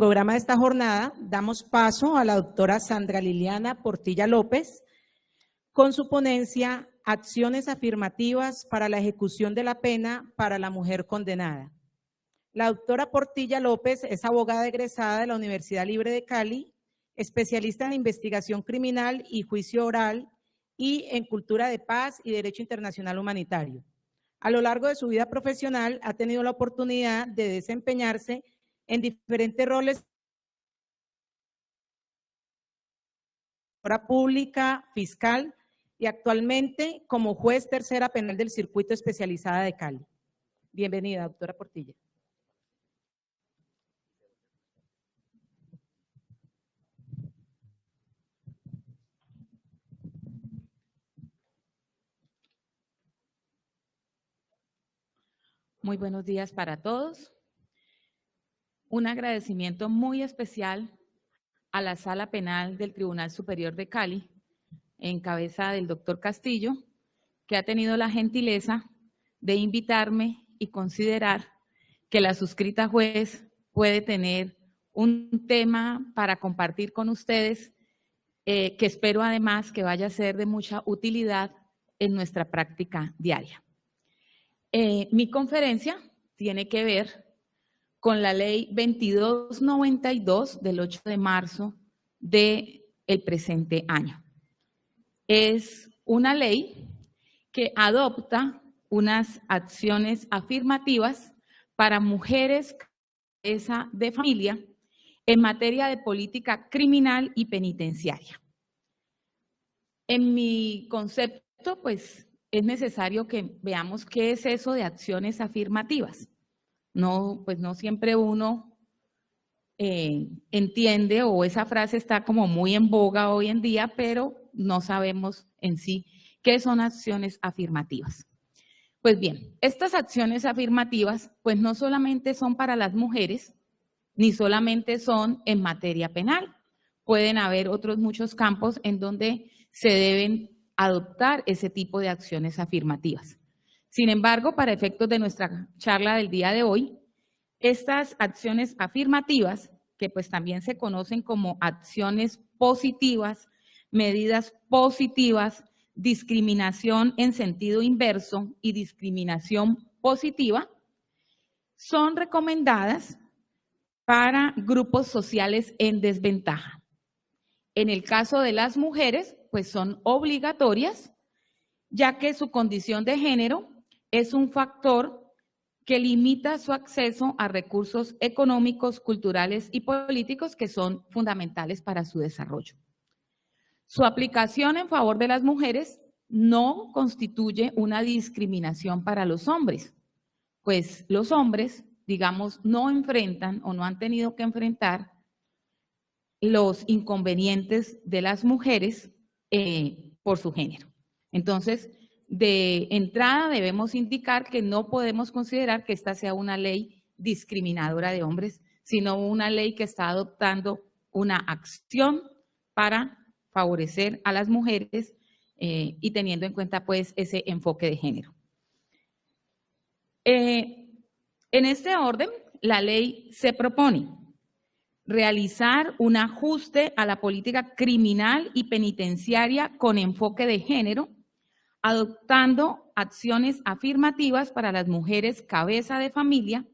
programa de esta jornada, damos paso a la doctora Sandra Liliana Portilla López con su ponencia Acciones afirmativas para la ejecución de la pena para la mujer condenada. La doctora Portilla López es abogada egresada de la Universidad Libre de Cali, especialista en investigación criminal y juicio oral y en cultura de paz y derecho internacional humanitario. A lo largo de su vida profesional ha tenido la oportunidad de desempeñarse en diferentes roles: pública, fiscal y actualmente como juez tercera penal del Circuito Especializada de Cali. Bienvenida, doctora Portilla. Muy buenos días para todos. Un agradecimiento muy especial a la Sala Penal del Tribunal Superior de Cali, en cabeza del doctor Castillo, que ha tenido la gentileza de invitarme y considerar que la suscrita juez puede tener un tema para compartir con ustedes, que espero además que vaya a ser de mucha utilidad en nuestra práctica diaria. Mi conferencia tiene que ver con la ley 2292 del 8 de marzo del presente año. Es una ley que adopta unas acciones afirmativas para mujeres cabeza de familia en materia de política criminal y penitenciaria. En mi concepto, pues, es necesario que veamos qué es eso de acciones afirmativas. No, pues no siempre uno entiende, o esa frase está como muy en boga hoy en día, pero no sabemos en sí qué son acciones afirmativas. Pues bien, estas acciones afirmativas pues no solamente son para las mujeres, ni solamente son en materia penal. Pueden haber otros muchos campos en donde se deben adoptar ese tipo de acciones afirmativas. Sin embargo, para efectos de nuestra charla del día de hoy, estas acciones afirmativas, que pues también se conocen como acciones positivas, medidas positivas, discriminación en sentido inverso y discriminación positiva, son recomendadas para grupos sociales en desventaja. En el caso de las mujeres, pues son obligatorias, ya que su condición de género es un factor que limita su acceso a recursos económicos, culturales y políticos que son fundamentales para su desarrollo. Su aplicación en favor de las mujeres no constituye una discriminación para los hombres, pues los hombres, digamos, no enfrentan o no han tenido que enfrentar los inconvenientes de las mujeres por su género. Entonces, de entrada debemos indicar que no podemos considerar que esta sea una ley discriminadora de hombres, sino una ley que está adoptando una acción para favorecer a las mujeres y teniendo en cuenta pues ese enfoque de género. En este orden, la ley se propone realizar un ajuste a la política criminal y penitenciaria con enfoque de género, adoptando acciones afirmativas para las mujeres cabeza de familia,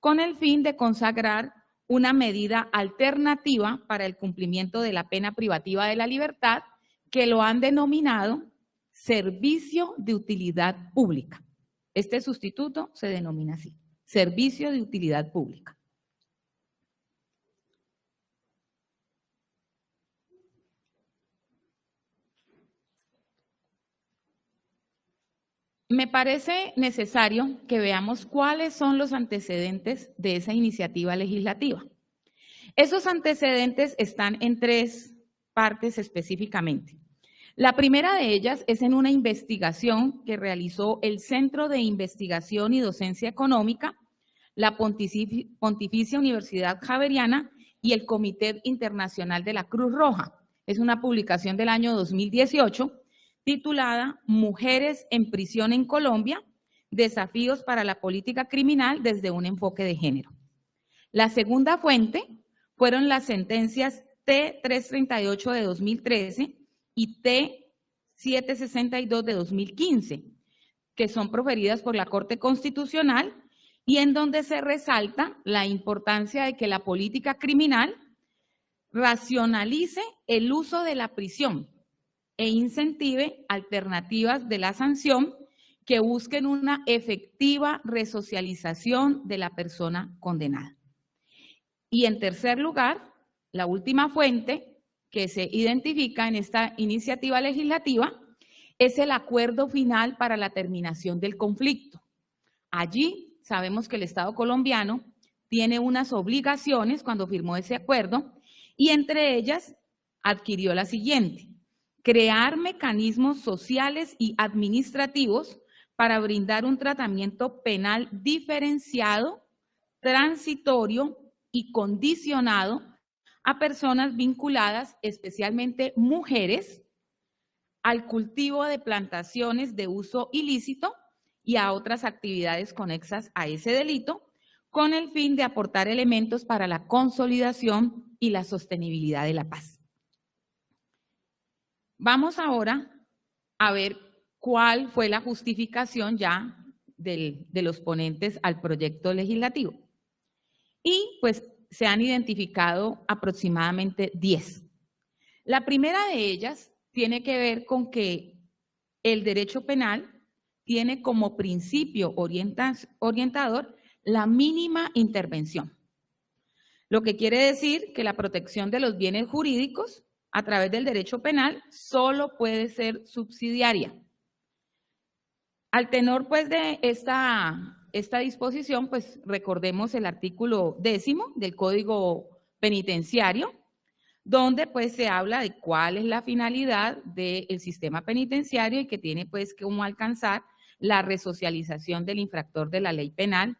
con el fin de consagrar una medida alternativa para el cumplimiento de la pena privativa de la libertad, que lo han denominado servicio de utilidad pública. Este sustituto se denomina así, servicio de utilidad pública. Me parece necesario que veamos cuáles son los antecedentes de esa iniciativa legislativa. Esos antecedentes están en tres partes específicamente. La primera de ellas es en una investigación que realizó el Centro de Investigación y Docencia Económica, la Pontificia Universidad Javeriana y el Comité Internacional de la Cruz Roja. Es una publicación del año 2018 titulada Mujeres en prisión en Colombia, desafíos para la política criminal desde un enfoque de género. La segunda fuente fueron las sentencias T338 de 2013 y T762 de 2015, que son proferidas por la Corte Constitucional y en donde se resalta la importancia de que la política criminal racionalice el uso de la prisión e incentive alternativas de la sanción que busquen una efectiva resocialización de la persona condenada. Y en tercer lugar, la última fuente que se identifica en esta iniciativa legislativa es el acuerdo final para la terminación del conflicto. Allí sabemos que el Estado colombiano tiene unas obligaciones cuando firmó ese acuerdo y entre ellas adquirió la siguiente: crear mecanismos sociales y administrativos para brindar un tratamiento penal diferenciado, transitorio y condicionado a personas vinculadas, especialmente mujeres, al cultivo de plantaciones de uso ilícito y a otras actividades conexas a ese delito, con el fin de aportar elementos para la consolidación y la sostenibilidad de la paz. Vamos ahora a ver cuál fue la justificación ya de los ponentes al proyecto legislativo. Y pues se han identificado aproximadamente 10. La primera de ellas tiene que ver con que el derecho penal tiene como principio orientador la mínima intervención, lo que quiere decir que la protección de los bienes jurídicos a través del derecho penal solo puede ser subsidiaria. Al tenor pues de esta disposición, pues recordemos el artículo 10 del Código Penitenciario, donde pues se habla de cuál es la finalidad del sistema penitenciario y que tiene pues como alcanzar la resocialización del infractor de la ley penal,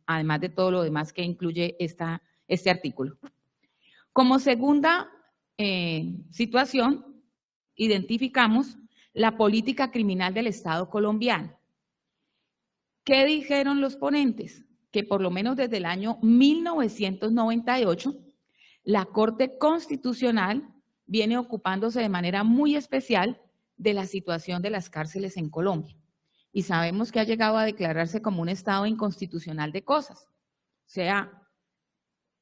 además de todo lo demás que incluye este artículo. Como segunda situación, identificamos la política criminal del Estado colombiano. ¿Qué dijeron los ponentes? Que por lo menos desde el año 1998, la Corte Constitucional viene ocupándose de manera muy especial de la situación de las cárceles en Colombia. Y sabemos que ha llegado a declararse como un estado inconstitucional de cosas. O sea,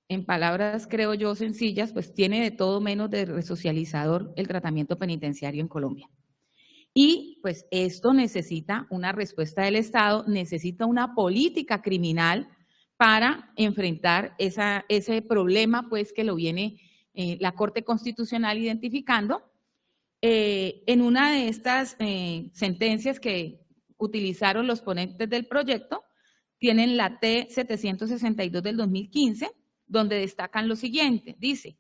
en palabras, creo yo, sencillas, pues tiene de todo menos de resocializador el tratamiento penitenciario en Colombia. Y pues esto necesita una respuesta del Estado, necesita una política criminal para enfrentar ese problema pues que lo viene la Corte Constitucional identificando. En una de estas sentencias que utilizaron los ponentes del proyecto, tienen la T762 del 2015, donde destacan lo siguiente, dice: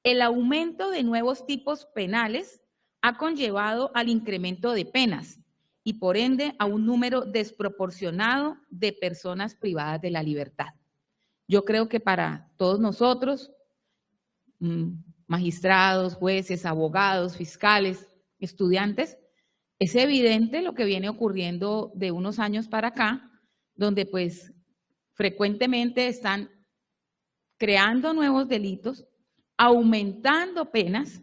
el aumento de nuevos tipos penales ha conllevado al incremento de penas y por ende a un número desproporcionado de personas privadas de la libertad. Yo creo que para todos nosotros, magistrados, jueces, abogados, fiscales, estudiantes, es evidente lo que viene ocurriendo de unos años para acá, donde pues frecuentemente están creando nuevos delitos, aumentando penas,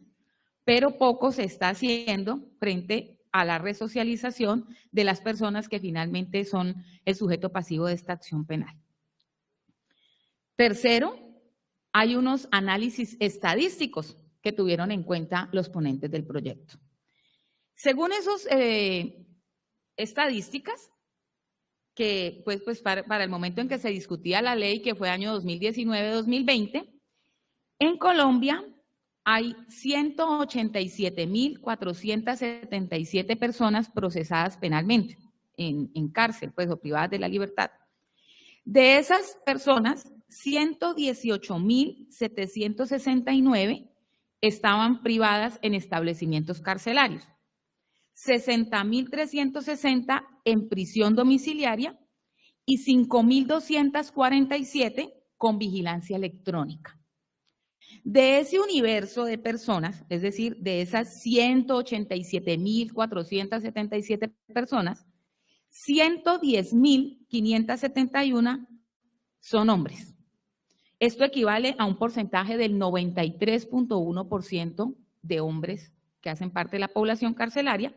pero poco se está haciendo frente a la resocialización de las personas que finalmente son el sujeto pasivo de esta acción penal. Tercero, hay unos análisis estadísticos que tuvieron en cuenta los ponentes del proyecto. Según esas estadísticas, que pues para el momento en que se discutía la ley, que fue año 2019-2020, en Colombia hay 187.477 personas procesadas penalmente en cárcel, pues, o privadas de la libertad. De esas personas, 118.769 estaban privadas en establecimientos carcelarios, 60.360 en prisión domiciliaria y 5.247 con vigilancia electrónica. De ese universo de personas, es decir, de esas 187.477 personas, 110.571 son hombres Esto equivale a un porcentaje del 93.1% de hombres que hacen parte de la población carcelaria,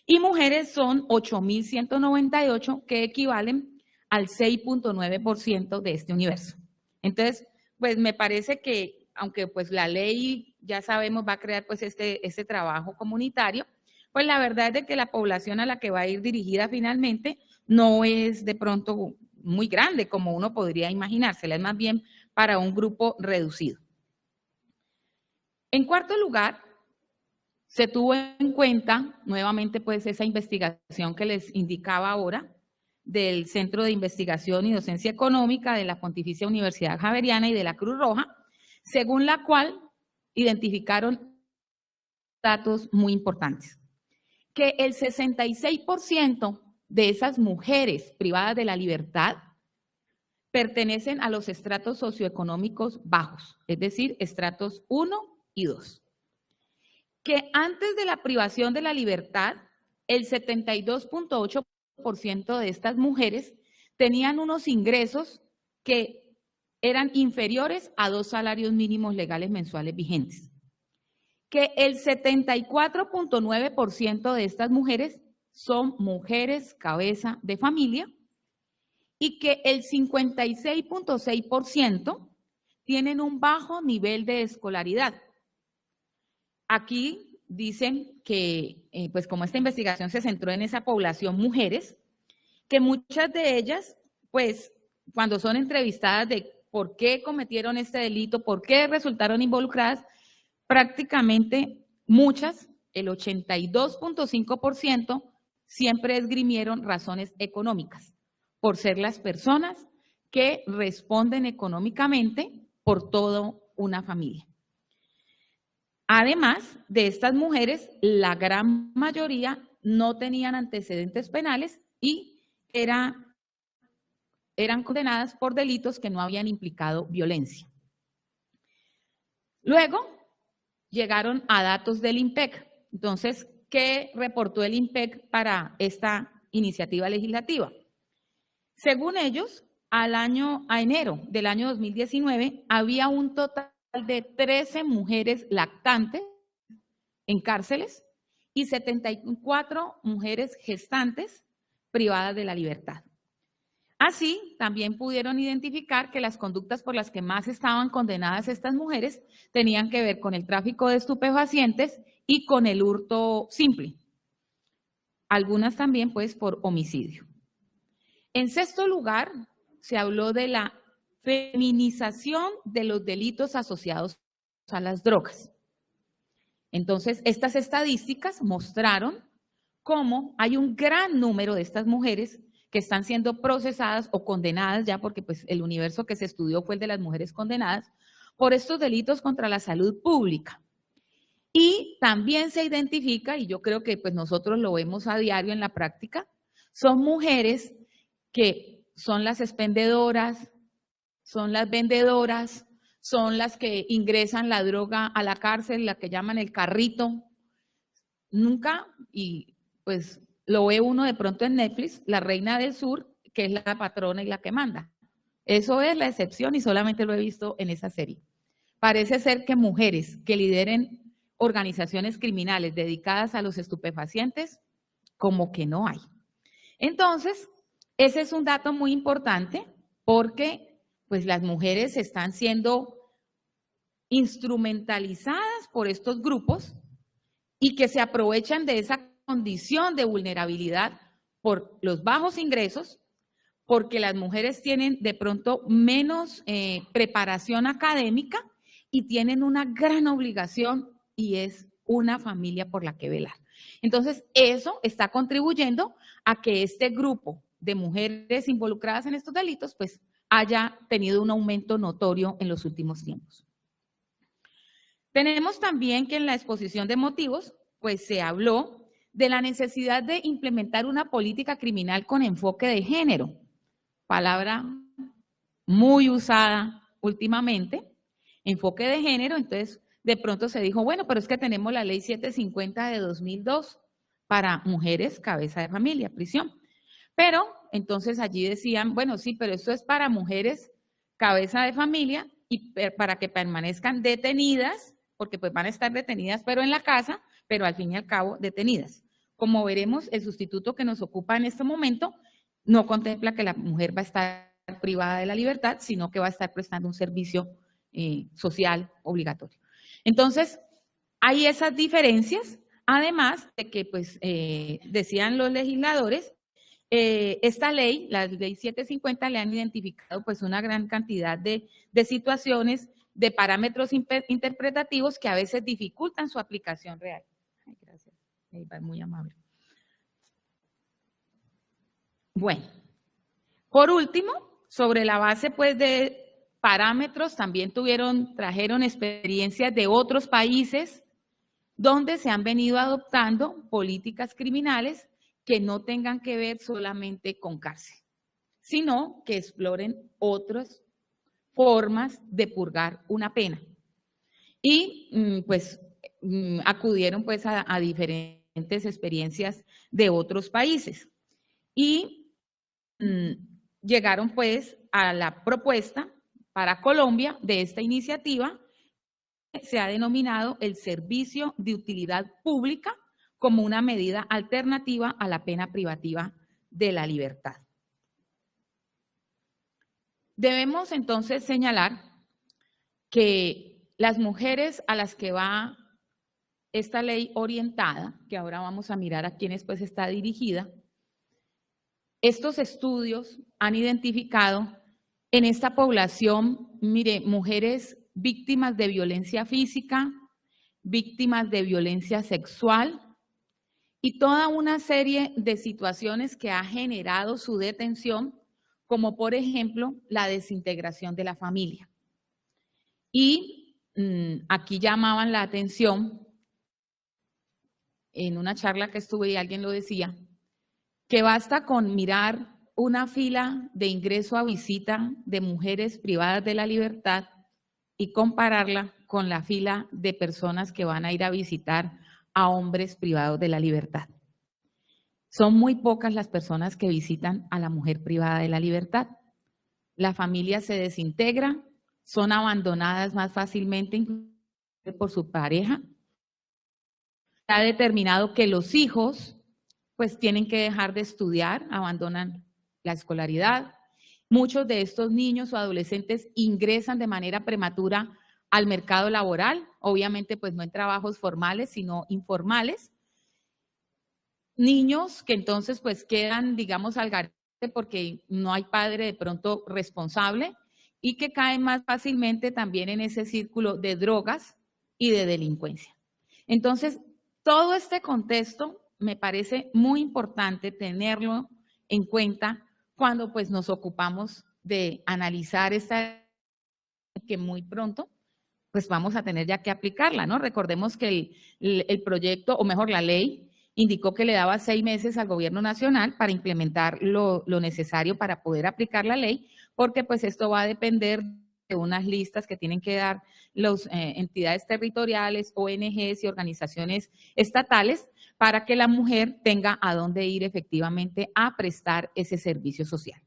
y mujeres son 8.198, que equivalen al 6.9% de este universo. Entonces, pues me parece que, aunque pues la ley, ya sabemos, va a crear pues este trabajo comunitario, pues la verdad es de que la población a la que va a ir dirigida finalmente no es de pronto muy grande como uno podría imaginársela, es más bien para un grupo reducido. En cuarto lugar, se tuvo en cuenta nuevamente pues esa investigación que les indicaba ahora del Centro de Investigación y Docencia Económica de la Pontificia Universidad Javeriana y de la Cruz Roja, según la cual identificaron datos muy importantes. Que el 66% de esas mujeres privadas de la libertad pertenecen a los estratos socioeconómicos bajos, es decir, estratos 1 y 2. Que antes de la privación de la libertad, el 72.8% de estas mujeres tenían unos ingresos que eran inferiores a 2 salarios mínimos legales mensuales vigentes. Que el 74.9% de estas mujeres son mujeres cabeza de familia y que el 56.6% tienen un bajo nivel de escolaridad. Aquí dicen que, pues como esta investigación se centró en esa población mujeres, que muchas de ellas, pues cuando son entrevistadas de por qué cometieron este delito, por qué resultaron involucradas, prácticamente muchas, el 82.5%, siempre esgrimieron razones económicas, por ser las personas que responden económicamente por toda una familia. Además de estas mujeres, la gran mayoría no tenían antecedentes penales y eran condenadas por delitos que no habían implicado violencia. Luego llegaron a datos del INPEC. Entonces, ¿qué reportó el INPEC para esta iniciativa legislativa? Según ellos, a enero del año 2019 había un total de 13 mujeres lactantes en cárceles y 74 mujeres gestantes privadas de la libertad. Así, también pudieron identificar que las conductas por las que más estaban condenadas estas mujeres tenían que ver con el tráfico de estupefacientes y con el hurto simple. Algunas también, pues, por homicidio. En sexto lugar, se habló de la feminización de los delitos asociados a las drogas. Entonces, estas estadísticas mostraron cómo hay un gran número de estas mujeres que están siendo procesadas o condenadas ya, porque pues el universo que se estudió fue el de las mujeres condenadas, por estos delitos contra la salud pública. Y también se identifica, y yo creo que pues nosotros lo vemos a diario en la práctica, son mujeres que son las expendedoras, son las vendedoras, son las que ingresan la droga a la cárcel, la que llaman el carrito. Nunca, y pues lo ve uno de pronto en Netflix, La Reina del Sur, que es la patrona y la que manda. Eso es la excepción y solamente lo he visto en esa serie. Parece ser que mujeres que lideren organizaciones criminales dedicadas a los estupefacientes, como que no hay. Entonces, ese es un dato muy importante porque pues las mujeres están siendo instrumentalizadas por estos grupos y que se aprovechan de esa condición de vulnerabilidad por los bajos ingresos, porque las mujeres tienen de pronto menos preparación académica y tienen una gran obligación y es una familia por la que velar. Entonces, eso está contribuyendo a que este grupo de mujeres involucradas en estos delitos, pues, haya tenido un aumento notorio en los últimos tiempos. Tenemos también que en la exposición de motivos, pues, se habló de la necesidad de implementar una política criminal con enfoque de género, palabra muy usada últimamente, enfoque de género. Entonces, de pronto se dijo, bueno, pero es que tenemos la ley 750 de 2002 para mujeres cabeza de familia, prisión. Pero entonces allí decían, bueno, sí, pero esto es para mujeres cabeza de familia y para que permanezcan detenidas, porque pues van a estar detenidas, pero en la casa, pero al fin y al cabo detenidas. Como veremos, el sustituto que nos ocupa en este momento no contempla que la mujer va a estar privada de la libertad, sino que va a estar prestando un servicio social obligatorio. Entonces, hay esas diferencias, además de que, pues, decían los legisladores, esta ley, la ley 750, le han identificado pues una gran cantidad de situaciones, de parámetros interpretativos que a veces dificultan su aplicación real. Ay, gracias, muy amable. Bueno, por último, sobre la base pues de parámetros, también trajeron experiencias de otros países donde se han venido adoptando políticas criminales que no tengan que ver solamente con cárcel, sino que exploren otras formas de purgar una pena. Y pues acudieron pues a diferentes experiencias de otros países. Y llegaron pues a la propuesta para Colombia de esta iniciativa, que se ha denominado el servicio de utilidad pública como una medida alternativa a la pena privativa de la libertad. Debemos entonces señalar que las mujeres a las que va esta ley orientada, que ahora vamos a mirar a quiénes pues está dirigida, estos estudios han identificado en esta población, mire, mujeres víctimas de violencia física, víctimas de violencia sexual y toda una serie de situaciones que ha generado su detención, como por ejemplo la desintegración de la familia. Y aquí llamaban la atención, en una charla que estuve y alguien lo decía, que basta con mirar una fila de ingreso a visita de mujeres privadas de la libertad y compararla con la fila de personas que van a ir a visitar a hombres privados de la libertad. Son muy pocas las personas que visitan a la mujer privada de la libertad. La familia se desintegra, son abandonadas más fácilmente por su pareja. Está determinado que los hijos pues tienen que dejar de estudiar, abandonan la escolaridad. Muchos de estos niños o adolescentes ingresan de manera prematura al mercado laboral, obviamente pues no en trabajos formales, sino informales. Niños que entonces pues quedan, digamos, al garete porque no hay padre de pronto responsable y que caen más fácilmente también en ese círculo de drogas y de delincuencia. Entonces, todo este contexto me parece muy importante tenerlo en cuenta cuando pues nos ocupamos de analizar esta que muy pronto pues vamos a tener ya que aplicarla, ¿no? Recordemos que el proyecto, o mejor la ley, indicó que le daba 6 meses al gobierno nacional para implementar lo necesario para poder aplicar la ley, porque pues esto va a depender de unas listas que tienen que dar las entidades territoriales, ONGs y organizaciones estatales para que la mujer tenga a dónde ir efectivamente a prestar ese servicio social.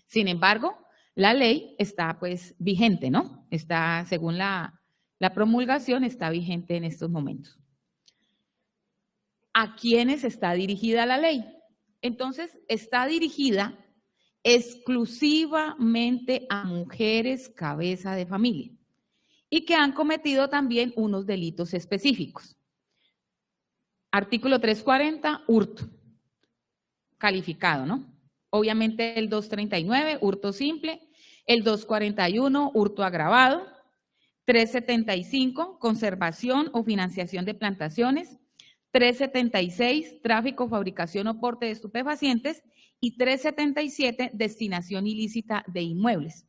Sin embargo, la ley está pues vigente, ¿no? Está, según la promulgación, está vigente en estos momentos. ¿A quiénes está dirigida la ley? Entonces, está dirigida exclusivamente a mujeres cabeza de familia y que han cometido también unos delitos específicos. Artículo 340, hurto, calificado, ¿no? Obviamente el 239, hurto simple, el 241, hurto agravado, 375, conservación o financiación de plantaciones, 376, tráfico, fabricación o porte de estupefacientes y 377, destinación ilícita de inmuebles.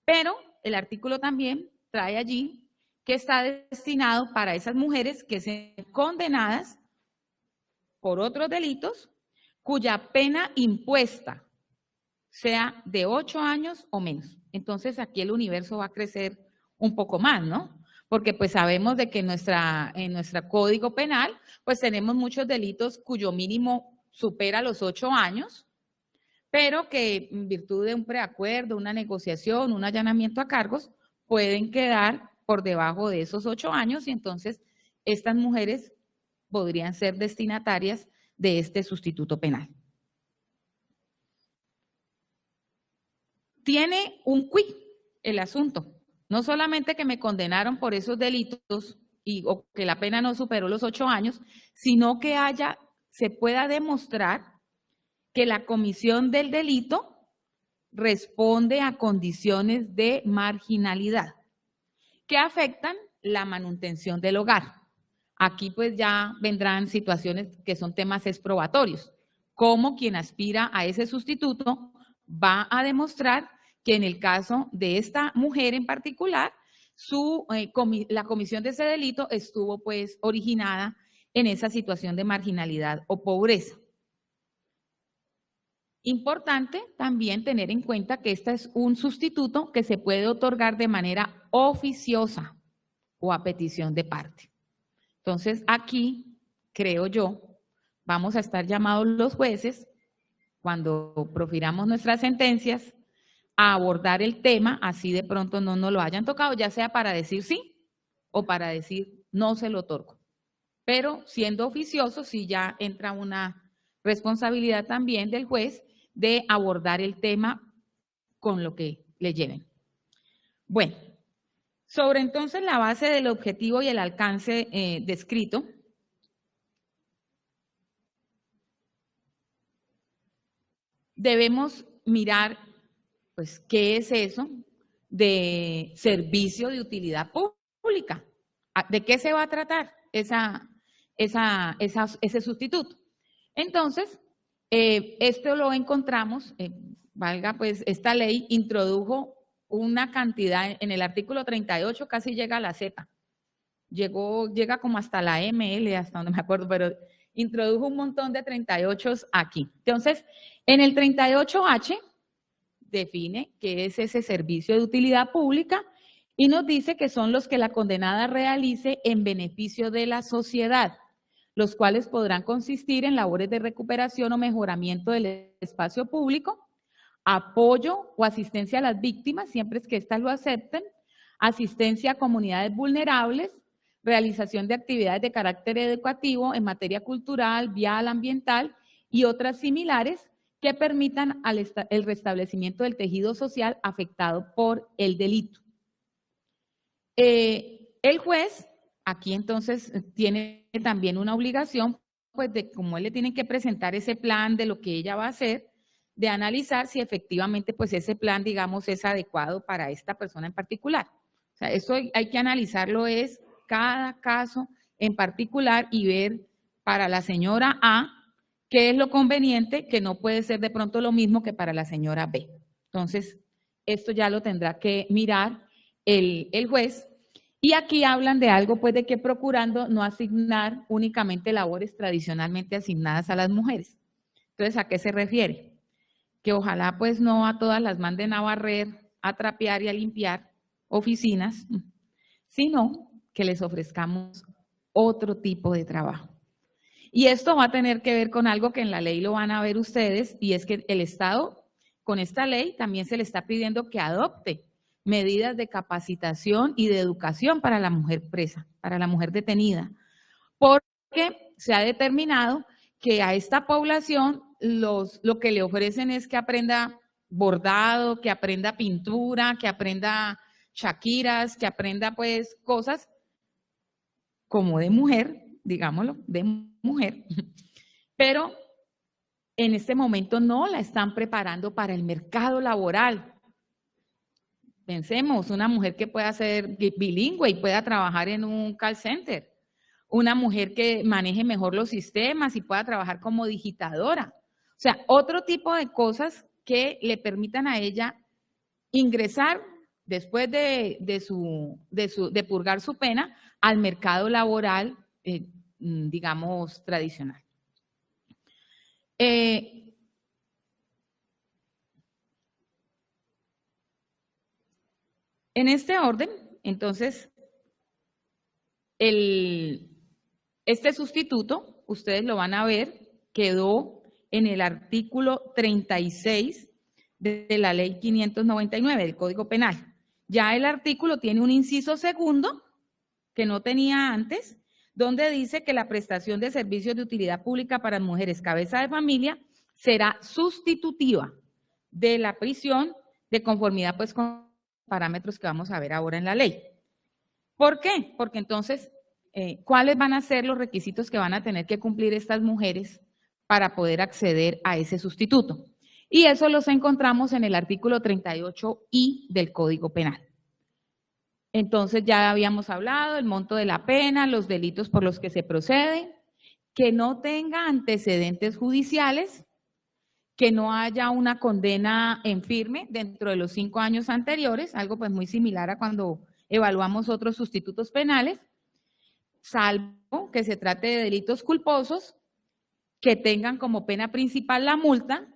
Pero el artículo también trae allí que está destinado para esas mujeres que sean condenadas por otros delitos cuya pena impuesta sea de 8 años o menos. Entonces aquí el universo va a crecer un poco más, ¿no? Porque pues sabemos de que en nuestro código penal pues tenemos muchos delitos cuyo mínimo supera los 8 años, pero que en virtud de un preacuerdo, una negociación, un allanamiento a cargos, pueden quedar por debajo de esos 8 años y entonces estas mujeres podrían ser destinatarias de este sustituto penal. Tiene un quid el asunto. No solamente que me condenaron por esos delitos o que la pena no superó los 8 años, sino que se pueda demostrar que la comisión del delito responde a condiciones de marginalidad que afectan la manutención del hogar. Aquí pues ya vendrán situaciones que son temas exprobatorios, como quien aspira a ese sustituto va a demostrar que en el caso de esta mujer en particular, la comisión de ese delito estuvo pues originada en esa situación de marginalidad o pobreza. Importante también tener en cuenta que este es un sustituto que se puede otorgar de manera oficiosa o a petición de parte. Entonces, aquí, creo yo, vamos a estar llamados los jueces, cuando profiramos nuestras sentencias, a abordar el tema, así de pronto no nos lo hayan tocado, ya sea para decir sí o para decir no se lo otorgo. Pero siendo oficioso, sí ya entra una responsabilidad también del juez de abordar el tema con lo que le lleven. Bueno, sobre entonces la base del objetivo y el alcance descrito, debemos mirar, pues, ¿qué es eso de servicio de utilidad pública? ¿De qué se va a tratar ese sustituto? Entonces, esto lo encontramos, esta ley introdujo una cantidad, en el artículo 38 casi llega a la Z, llega como hasta la ML, hasta donde me acuerdo, pero introdujo un montón de 38 aquí. Entonces, en el 38H define qué es ese servicio de utilidad pública y nos dice que son los que la condenada realice en beneficio de la sociedad, los cuales podrán consistir en labores de recuperación o mejoramiento del espacio público, apoyo o asistencia a las víctimas, siempre es que éstas lo acepten, asistencia a comunidades vulnerables, realización de actividades de carácter educativo en materia cultural, vial, ambiental y otras similares que permitan el restablecimiento del tejido social afectado por el delito. El juez aquí entonces tiene también una obligación, pues de como él le tiene que presentar ese plan de lo que ella va a hacer, de analizar si efectivamente pues ese plan, digamos, es adecuado para esta persona en particular. O sea, eso hay que analizarlo es cada caso en particular y ver para la señora A qué es lo conveniente, que no puede ser de pronto lo mismo que para la señora B. Entonces, esto ya lo tendrá que mirar el juez. Y aquí hablan de algo, pues, de que procurando no asignar únicamente labores tradicionalmente asignadas a las mujeres. Entonces, ¿a qué se refiere? Que ojalá, pues, no a todas las manden a barrer, a trapear y a limpiar oficinas, sino que les ofrezcamos otro tipo de trabajo. Y esto va a tener que ver con algo que en la ley lo van a ver ustedes, y es que el Estado, con esta ley, también se le está pidiendo que adopte medidas de capacitación y de educación para la mujer presa, para la mujer detenida, porque se ha determinado que a esta población lo que le ofrecen es que aprenda bordado, que aprenda pintura, que aprenda shakiras, que aprenda pues cosas como de mujer, digámoslo, de mujer, pero en este momento no la están preparando para el mercado laboral. Pensemos, una mujer que pueda ser bilingüe y pueda trabajar en un call center, una mujer que maneje mejor los sistemas y pueda trabajar como digitadora. O sea, otro tipo de cosas que le permitan a ella ingresar después de purgar su pena al mercado laboral, digamos, tradicional. En este orden, entonces, este sustituto, ustedes lo van a ver, quedó en el artículo 36 de la Ley 599 del Código Penal. Ya el artículo tiene un inciso segundo que no tenía antes, donde dice que la prestación de servicios de utilidad pública para mujeres cabeza de familia será sustitutiva de la prisión de conformidad pues con parámetros que vamos a ver ahora en la ley. ¿Por qué? Porque entonces, ¿cuáles van a ser los requisitos que van a tener que cumplir estas mujeres para poder acceder a ese sustituto? Y eso los encontramos en el artículo 38I del Código Penal. Entonces ya habíamos hablado el monto de la pena, los delitos por los que se procede, que no tenga antecedentes judiciales, que no haya una condena en firme dentro de los 5 años anteriores, algo pues muy similar a cuando evaluamos otros sustitutos penales, salvo que se trate de delitos culposos, que tengan como pena principal la multa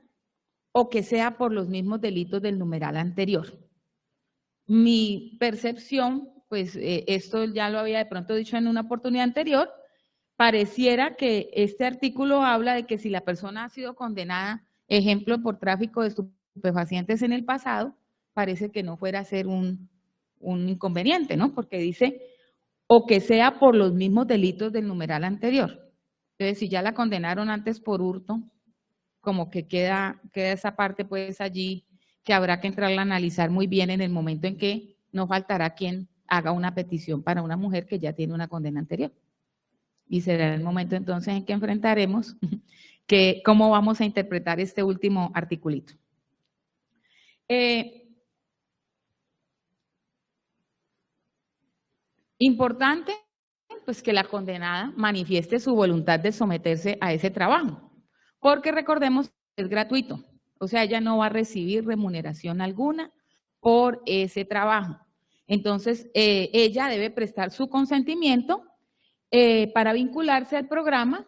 o que sea por los mismos delitos del numeral anterior. Mi percepción, pues esto ya lo había de pronto dicho en una oportunidad anterior, pareciera que este artículo habla de que si la persona ha sido condenada, ejemplo, por tráfico de estupefacientes en el pasado, parece que no fuera a ser un inconveniente, ¿no? Porque dice, o que sea por los mismos delitos del numeral anterior. Entonces, si ya la condenaron antes por hurto, como que queda esa parte pues allí que habrá que entrarla a analizar muy bien en el momento en que no faltará quien haga una petición para una mujer que ya tiene una condena anterior. Y será el momento entonces en que enfrentaremos que cómo vamos a interpretar este último articulito. Importante, pues que la condenada manifieste su voluntad de someterse a ese trabajo, porque recordemos que es gratuito, o sea, ella no va a recibir remuneración alguna por ese trabajo. Entonces, ella debe prestar su consentimiento para vincularse al programa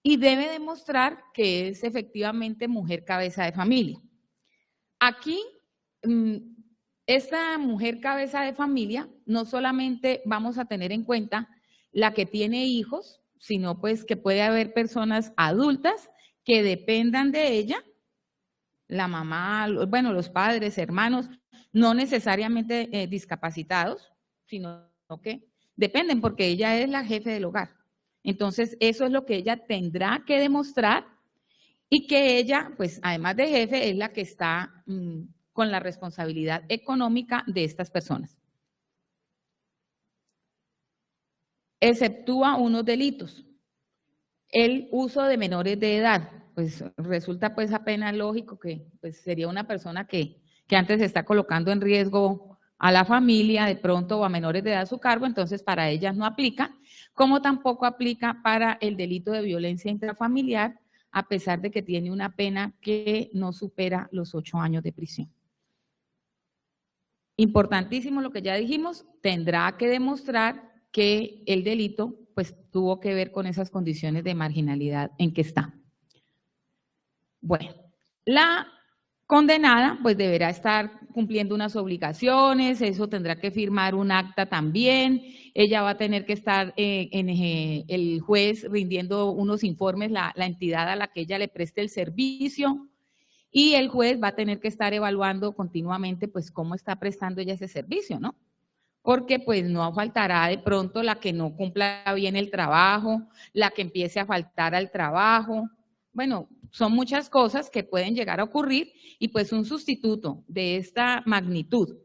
y debe demostrar que es efectivamente mujer cabeza de familia. Aquí, esta mujer cabeza de familia, no solamente vamos a tener en cuenta la que tiene hijos, sino pues que puede haber personas adultas que dependan de ella, la mamá, bueno, los padres, hermanos, no necesariamente discapacitados, sino que dependen porque ella es la jefe del hogar. Entonces, eso es lo que ella tendrá que demostrar y que ella, pues, además de jefe, es la que está con la responsabilidad económica de estas personas. Exceptúa unos delitos. El uso de menores de edad, pues resulta pues apenas lógico que pues, sería una persona que antes se está colocando en riesgo a la familia de pronto o a menores de edad a su cargo, entonces para ellas no aplica, como tampoco aplica para el delito de violencia intrafamiliar, a pesar de que tiene una pena que no supera los 8 años de prisión. Importantísimo lo que ya dijimos, tendrá que demostrar que el delito pues tuvo que ver con esas condiciones de marginalidad en que está. Bueno, la condenada pues deberá estar cumpliendo unas obligaciones, eso tendrá que firmar un acta también, ella va a tener que estar el juez rindiendo unos informes, la entidad a la que ella le preste el servicio, y el juez va a tener que estar evaluando continuamente pues cómo está prestando ella ese servicio, ¿no? Porque pues no faltará de pronto la que no cumpla bien el trabajo, la que empiece a faltar al trabajo. Bueno, son muchas cosas que pueden llegar a ocurrir y pues un sustituto de esta magnitud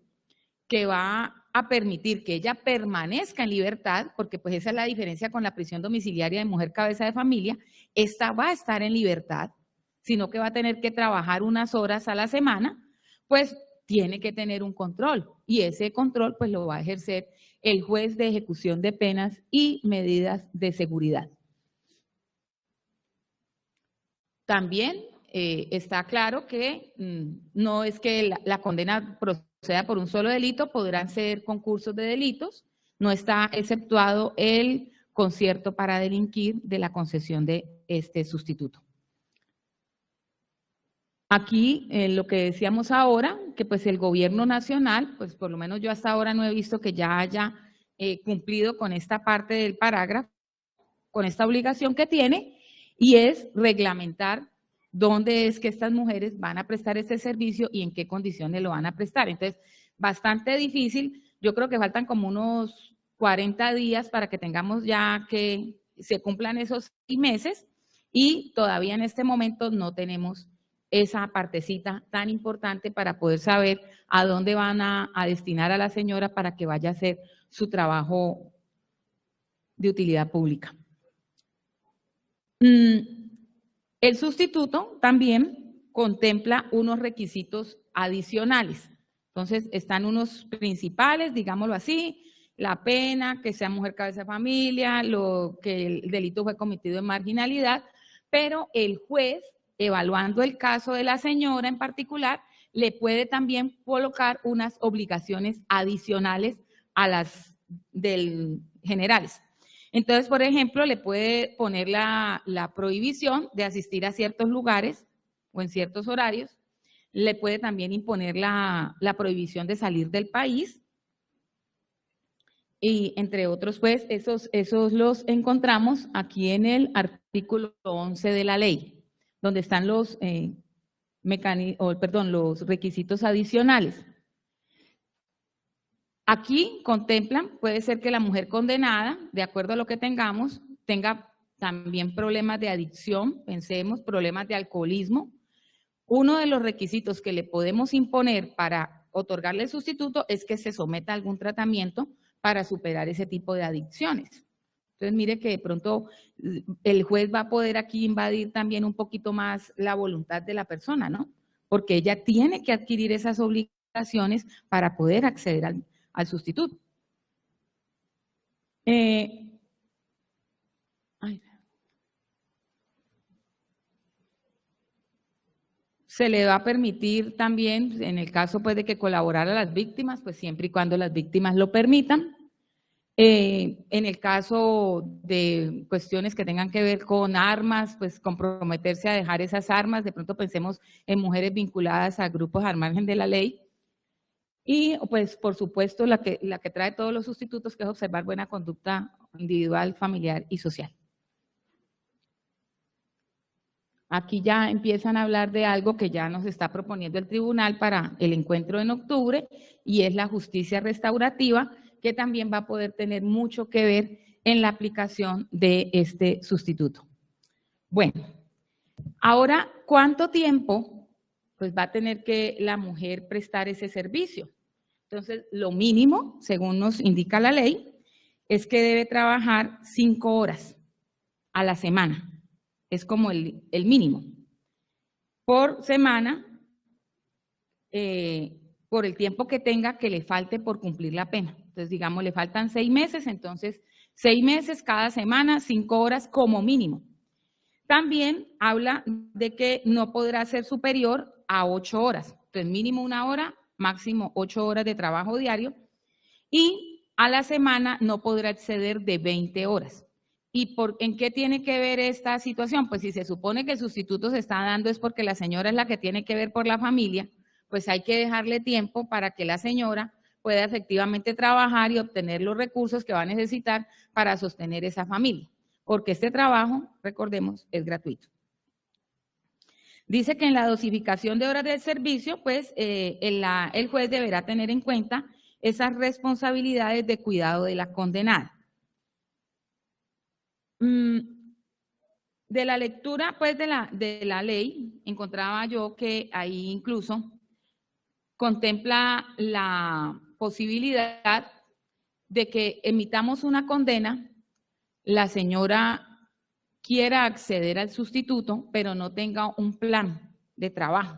que va a permitir que ella permanezca en libertad, porque pues esa es la diferencia con la prisión domiciliaria de mujer cabeza de familia, esta va a estar en libertad, sino que va a tener que trabajar unas horas a la semana, pues tiene que tener un control y ese control pues lo va a ejercer el juez de ejecución de penas y medidas de seguridad. También está claro que no es que la condena proceda por un solo delito, podrán ser concursos de delitos, no está exceptuado el concierto para delinquir de la concesión de este sustituto. Aquí, lo que decíamos ahora, que pues el gobierno nacional, pues por lo menos yo hasta ahora no he visto que ya haya cumplido con esta parte del parágrafo, con esta obligación que tiene, y es reglamentar dónde es que estas mujeres van a prestar este servicio y en qué condiciones lo van a prestar. Entonces, bastante difícil. Yo creo que faltan como unos 40 días para que tengamos ya que se cumplan esos 6 meses y todavía en este momento no tenemos esa partecita tan importante para poder saber a dónde van a destinar a la señora para que vaya a hacer su trabajo de utilidad pública. El sustituto también contempla unos requisitos adicionales. Entonces, están unos principales, digámoslo así, la pena, que sea mujer cabeza de familia, que el delito fue cometido en marginalidad, pero el juez, evaluando el caso de la señora en particular, le puede también colocar unas obligaciones adicionales a las generales. Entonces, por ejemplo, le puede poner la prohibición de asistir a ciertos lugares o en ciertos horarios, le puede también imponer la prohibición de salir del país, y entre otros, pues, esos los encontramos aquí en el artículo 11 de la ley, donde están los requisitos adicionales. Aquí contemplan, puede ser que la mujer condenada, de acuerdo a lo que tengamos, tenga también problemas de adicción, pensemos, problemas de alcoholismo. Uno de los requisitos que le podemos imponer para otorgarle el sustituto es que se someta a algún tratamiento para superar ese tipo de adicciones. Entonces, mire que de pronto el juez va a poder aquí invadir también un poquito más la voluntad de la persona, ¿no? Porque ella tiene que adquirir esas obligaciones para poder acceder al sustituto. Se le va a permitir también, en el caso pues de que colaborar a las víctimas, pues siempre y cuando las víctimas lo permitan. En el caso de cuestiones que tengan que ver con armas, pues comprometerse a dejar esas armas. De pronto pensemos en mujeres vinculadas a grupos al margen de la ley. Y pues por supuesto la que trae todos los sustitutos, que es observar buena conducta individual, familiar y social. Aquí ya empiezan a hablar de algo que ya nos está proponiendo el tribunal para el encuentro en octubre, y es la justicia restaurativa, que también va a poder tener mucho que ver en la aplicación de este sustituto. Bueno, ahora, ¿cuánto tiempo pues va a tener que la mujer prestar ese servicio? Entonces, lo mínimo, según nos indica la ley, es que debe trabajar 5 horas a la semana. Es como el mínimo. Por semana, por el tiempo que tenga que le falte por cumplir la pena. Entonces, digamos, le faltan 6 meses, entonces 6 meses cada semana, 5 horas como mínimo. También habla de que no podrá ser superior a 8 horas. Entonces, mínimo 1 hora, máximo 8 horas de trabajo diario. Y a la semana no podrá exceder de 20 horas. ¿Y en qué tiene que ver esta situación? Pues si se supone que el sustituto se está dando es porque la señora es la que tiene que ver por la familia, pues hay que dejarle tiempo para que la señora pueda efectivamente trabajar y obtener los recursos que va a necesitar para sostener esa familia, porque este trabajo, recordemos, es gratuito. Dice que en la dosificación de horas del servicio, pues el juez deberá tener en cuenta esas responsabilidades de cuidado de la condenada. De la lectura, pues, de la ley, encontraba yo que ahí incluso contempla la posibilidad de que emitamos una condena, la señora quiera acceder al sustituto, pero no tenga un plan de trabajo,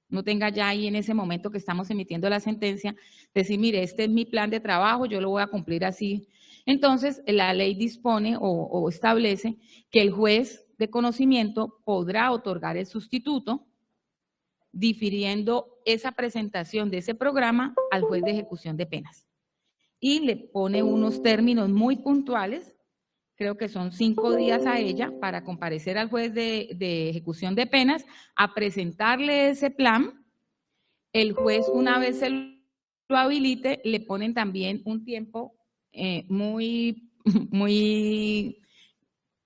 no tenga ya ahí en ese momento que estamos emitiendo la sentencia, decir, mire, este es mi plan de trabajo, yo lo voy a cumplir así. Entonces, la ley dispone o establece que el juez de conocimiento podrá otorgar el sustituto, difiriendo esa presentación de ese programa al juez de ejecución de penas. Y le pone unos términos muy puntuales, creo que son 5 días a ella para comparecer al juez de ejecución de penas, a presentarle ese plan. El juez, una vez se lo habilite, le ponen también un tiempo muy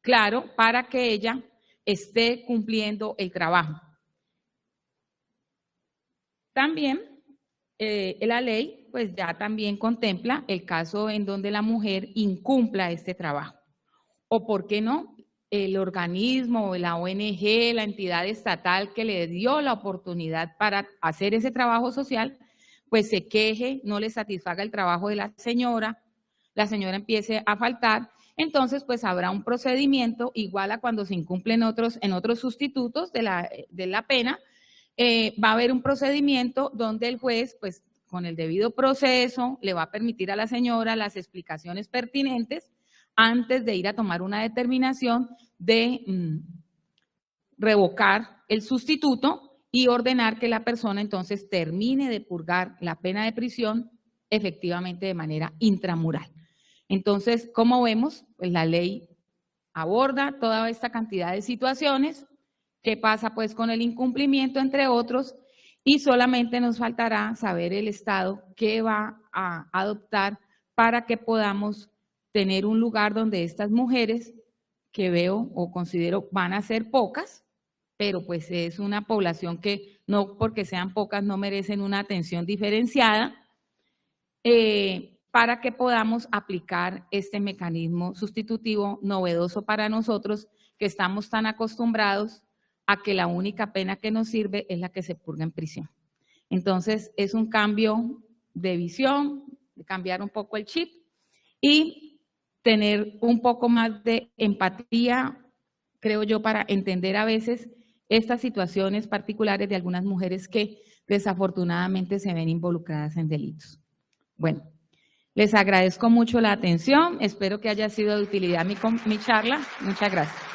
claro para que ella esté cumpliendo el trabajo. También la ley pues ya también contempla el caso en donde la mujer incumpla este trabajo. O, ¿por qué no?, el organismo, la ONG, la entidad estatal que le dio la oportunidad para hacer ese trabajo social, pues se queje, no le satisfaga el trabajo de la señora empiece a faltar, entonces pues habrá un procedimiento igual a cuando se incumplen en otros sustitutos de la pena. Va a haber un procedimiento donde el juez, pues con el debido proceso, le va a permitir a la señora las explicaciones pertinentes antes de ir a tomar una determinación de revocar el sustituto y ordenar que la persona entonces termine de purgar la pena de prisión efectivamente de manera intramural. Entonces, como vemos, pues la ley aborda toda esta cantidad de situaciones. ¿Qué pasa pues con el incumplimiento, entre otros? Y solamente nos faltará saber el Estado qué va a adoptar para que podamos tener un lugar donde estas mujeres, que veo o considero van a ser pocas, pero pues es una población que no porque sean pocas no merecen una atención diferenciada, para que podamos aplicar este mecanismo sustitutivo novedoso para nosotros que estamos tan acostumbrados a que la única pena que nos sirve es la que se purga en prisión. Entonces, es un cambio de visión, de cambiar un poco el chip y tener un poco más de empatía, creo yo, para entender a veces estas situaciones particulares de algunas mujeres que desafortunadamente se ven involucradas en delitos. Bueno, les agradezco mucho la atención, espero que haya sido de utilidad mi charla. Muchas gracias.